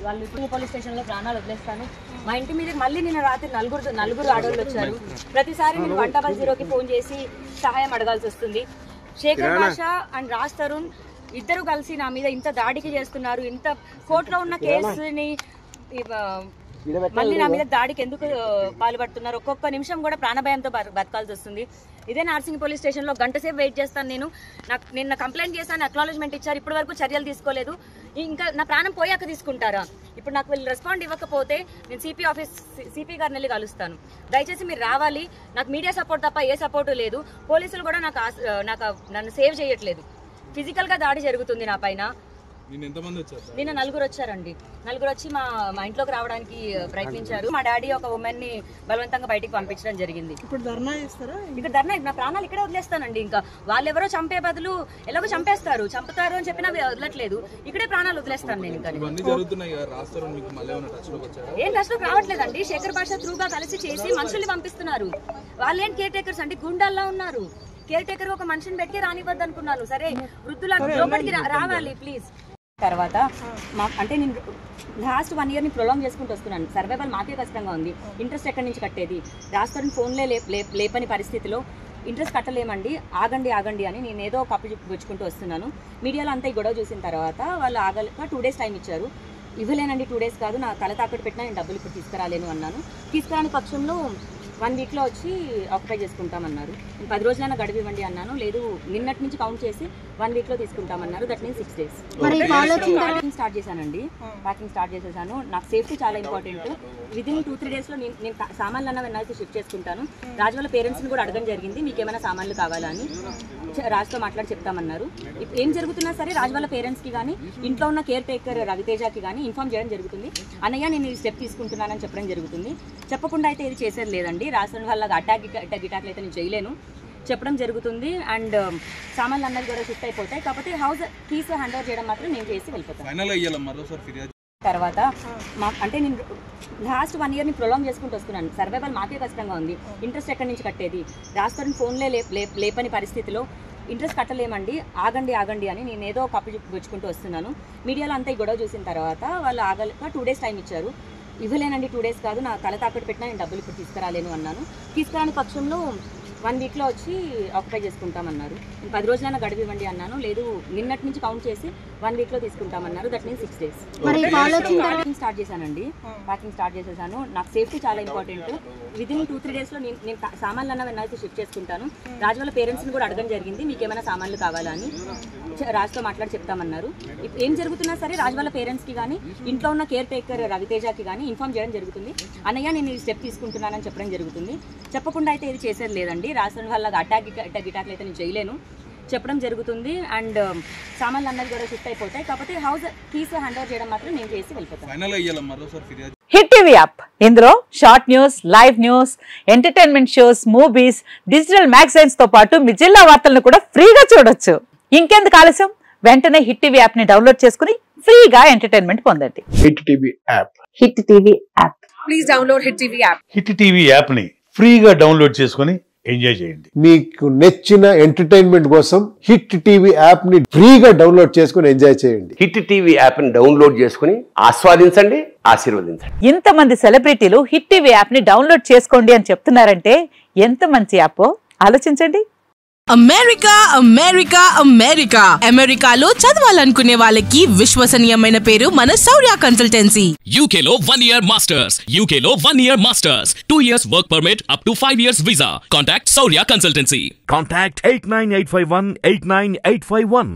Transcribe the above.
వాళ్ళు ఇప్పుడు పోలీస్ స్టేషన్లో ప్రాణాలు వదిలేస్తాను. మా ఇంటి మీద మళ్ళీ నిన్న రాత్రి నలుగురు ఆడవాళ్ళు వచ్చారు. ప్రతిసారి నేను 100కి ఫోన్ చేసి సహాయం అడగాల్సి వస్తుంది. శేఖర్ భాషా అండ్ రాజ్ తరుణ్ ఇద్దరు కలిసి నా మీద ఇంత దాడికి చేస్తున్నారు. ఇంత కోర్టులో ఉన్న కేసుని మళ్ళీ నా మీద దాడికి ఎందుకు పాల్పడుతున్నారు? ఒక్కొక్క నిమిషం కూడా ప్రాణభయంతో బతకాల్సి వస్తుంది. ఇదే నార్సింగ్ పోలీస్ స్టేషన్లో గంట సేపు వెయిట్ చేస్తాను. నాకు నిన్న కంప్లైంట్ చేశాను, అక్నాలెడ్జ్మెంట్ ఇచ్చారు, ఇప్పటి వరకు చర్యలు తీసుకోలేదు. ఇంకా నా ప్రాణం పోయాక తీసుకుంటారా? ఇప్పుడు నాకు వీళ్ళు రెస్పాండ్ ఇవ్వకపోతే నేను సిపి గారిని వెళ్ళి కలుస్తాను. దయచేసి మీరు రావాలి. నాకు మీడియా సపోర్ట్ తప్ప ఏ సపోర్టు లేదు. పోలీసులు కూడా నన్ను సేవ్ చేయట్లేదు. ఫిజికల్గా దాడి జరుగుతుంది నా పైన. నిన్న నలుగురు వచ్చారండి. నలుగురు వచ్చి మా ఇంట్లోకి రావడానికి ప్రయత్నించారు. మా డాడీ ఒక ఉమెన్ ని బలవంతంగా బయటికి పంపించడం జరిగింది. ఇప్పుడు ధర్నా చేస్తారా? ఇక్కడ ధర్నా, నా ప్రాణాలు ఇక్కడే వదిలేస్తానండి. ఇంకా వాళ్ళెవరో చంపే బదులు ఎలాగో చంపుతారు అని చెప్పినా వదలట్లేదు. ఇక్కడే ప్రాణాలు వదిలేస్తాను నేను. ఇంకా ఏం టచ్ లోకి రావట్లేదండి. శేఖర్ భాష త్రూగా కలిసి చేసి మనుషుల్ని పంపిస్తున్నారు. వాళ్ళేం కేర్ టేకర్స్ అంటే గుండాల్లా ఉన్నారు. కేర్ టేకర్ ఒక మనిషిని పెట్టి రానివ్వద్దు అనుకున్నాను. సరే వృద్ధుల లోపలికి రావాలి ప్లీజ్. తర్వాత అంటే నేను లాస్ట్ 1 year ప్రొలాంగ్ చేసుకుంటూ వస్తున్నాను. సర్వైవల్ మాకే కష్టంగా ఉంది. ఇంట్రెస్ట్ ఎక్కడి నుంచి కట్టేది? రాష్ట్రం ఫోన్లే లేపని పరిస్థితిలో ఇంట్రెస్ట్ కట్టలేమండి, ఆగండి అని నేను ఏదో కప్పు పుచ్చుకుంటూ వస్తున్నాను. మీడియాలో అంతా ఈ గొడవ చూసిన తర్వాత వాళ్ళు ఆగలేక 2 days టైం ఇచ్చారు. ఇవ్వలేనండి, 2 days కాదు, నా తల తాకట్టు పెట్టినా నేను డబ్బులు ఇప్పుడు తీసుకురాలేను అన్నాను. తీసుకురాని పక్షంలో 1 weekలో వచ్చి ఆక్యుపై చేసుకుంటామన్నారు. 10 రోజులైనా గడువు ఇవ్వండి అన్నాను. లేదు, నిన్నటి నుంచి కౌంట్ చేసి 1 weekలో తీసుకుంటామన్నారు. That means 6 days. Packing start చేశానండి. ప్యాకింగ్ స్టార్ట్ చేసేసాను. నాకు సేఫ్టీ చాలా ఇంపార్టెంట్. విదిన్ 2-3 daysలో నేను సామాన్లు అన్న వెన్నాల్సి షిఫ్ట్ చేసుకుంటాను. రాజు వాళ్ళ పేరెంట్స్ని కూడా అడగడం జరిగింది, మీకు ఏమైనా సామాన్లు కావాలా అని. రాజుతో మాట్లాడి చెప్తామన్నారు. ఏం జరుగుతున్నా సరే రాజు వాళ్ళ పేరెంట్స్కి కానీ ఇంట్లో ఉన్న కేర్ టేకర్ రవితేజకి కానీ ఇన్ఫార్మ్ చేయడం జరుగుతుంది. అన్నయ్య నేను ఈ స్టెప్ తీసుకుంటున్నానని చెప్పడం జరుగుతుంది. చెప్పకుండా అయితే ఇది చేసేది లేదండి. రాసిన వాళ్ళ అటాక్లు అయితే నేను చేయలేను, చెప్పడం జరుగుతుంది. అండ్ సామాన్లు అన్నది కూడా షిఫ్ట్ అయిపోతాయి. కాకపోతే హౌస్ కీస్ హ్యాండ్ ఓవర్ చేయడం మాత్రం నేను చేసి వెళ్ళిపోతాను. తర్వాత అంటే నేను లాస్ట్ 1 year ప్రొలాంగ్ చేసుకుంటూ వస్తున్నాను. సర్వైవల్ మాకే కష్టంగా ఉంది. ఇంట్రెస్ట్ ఎక్కడి నుంచి కట్టేది? రాష్ట్రం ఫోన్లే లేపని పరిస్థితిలో ఇంట్రెస్ట్ కట్టలేమండి, ఆగండి అని నేను ఏదో కప్పు పుచ్చుకుంటూ వస్తున్నాను. మీడియాలో అంతా ఈ గొడవ చూసిన తర్వాత వాళ్ళు ఆగలేక 2 days టైం ఇచ్చారు. ఇవ్వలేనండి, 2 days కాదు, నా తల తాకట్టు పెట్టినా నేను డబ్బులు ఇప్పుడు తీసుకురాలేను అన్నాను. తీసుకురాని పక్షంలో 1 weekలో వచ్చి ఆక్యుపై చేసుకుంటామన్నారు. 10 రోజులైనా గడువు ఇవ్వండి అన్నాను. లేదు, నిన్నటి నుంచి కౌంట్ చేసి 1 weekలో తీసుకుంటామన్నారు. That means 6 days. Packing start చేశానండి. ప్యాకింగ్ స్టార్ట్ చేసేసాను. నాకు సేఫ్టీ చాలా ఇంపార్టెంట్. విదిన్ 2-3 daysలో నేను సామాన్లు అన్న వెన్నాల్సి షిఫ్ట్ చేసుకుంటాను. రాజు వాళ్ళ పేరెంట్స్ని కూడా అడగడం జరిగింది, మీకు ఏమైనా సామాన్లు కావాలా అని. రాజుతో మాట్లాడి చెప్తామన్నారు. ఏం జరుగుతున్నా సరే రాజు వాళ్ళ పేరెంట్స్కి కానీ ఇంట్లో ఉన్న కేర్ టేకర్ రవితేజకి కానీ ఇన్ఫార్మ్ చేయడం జరుగుతుంది. అన్నయ్య నేను ఈ స్టెప్ తీసుకుంటున్నానని చెప్పడం జరుగుతుంది. చెప్పకుండా అయితే ఇది చేసేది లేదండి. రాష్ట్రం వాళ్ళ అటాక్లు అయితే నేను చేయలేను, చెప్పడం జరుగుతుంది. అండ్ సామాన్లు అన్నది కూడా షిఫ్ట్ అయిపోతాయి. కాకపోతే హౌస్ కీస్ హ్యాండ్ ఓవర్ చేయడం మాత్రం నేను చేసి వెళ్ళిపోతాను. హిట్ టీవీ యాప్, ఇందులో short news, live news, entertainment shows, movies, digital magazines తో పాటు మీ జిల్లా వార్తలను కూడా ఫ్రీగా చూడొచ్చు. ఇంకెందుకు ఆలస్యం, వెంటనే హిట్ టీవీ యాప్ ని డౌన్లోడ్ చేసుకుని ఫ్రీగా ఎంటర్టైన్మెంట్ పొందండి. Hit TV app. Hit TV app. Please download hit TV app. Hit TV app ని ఫ్రీగా డౌన్లోడ్ చేసుకుని ఎంజాయ్ చేయండి. మీకు నచ్చిన ఎంటర్టైన్మెంట్ కోసం హిట్ టీవీ యాప్ ని ఫ్రీగా డౌన్లోడ్ చేసుకుని ఎంజాయ్ చేయండి. హిట్ టీవీ యాప్ ని డౌన్లోడ్ చేసుకుని ఆస్వాదించండి, ఆశీర్వదించండి. ఇంతమంది సెలబ్రిటీలు హిట్ టీవీ యాప్ ని డౌన్లోడ్ చేసుకోండి అని చెప్తున్నారంటే ఎంత మంచి యాప్ ఆలోచించండి. అమెరికాలో చదవాలనుకునే వాళ్ళకి విశ్వసనీయమైన పేరు మన శౌర్య కన్సల్టెన్సీ. UK లో 1 year masters, UK లో 1 year masters, 2 years work permit up to 5 years visa. Contact Shaurya Consultancy. Contact 89851 89851.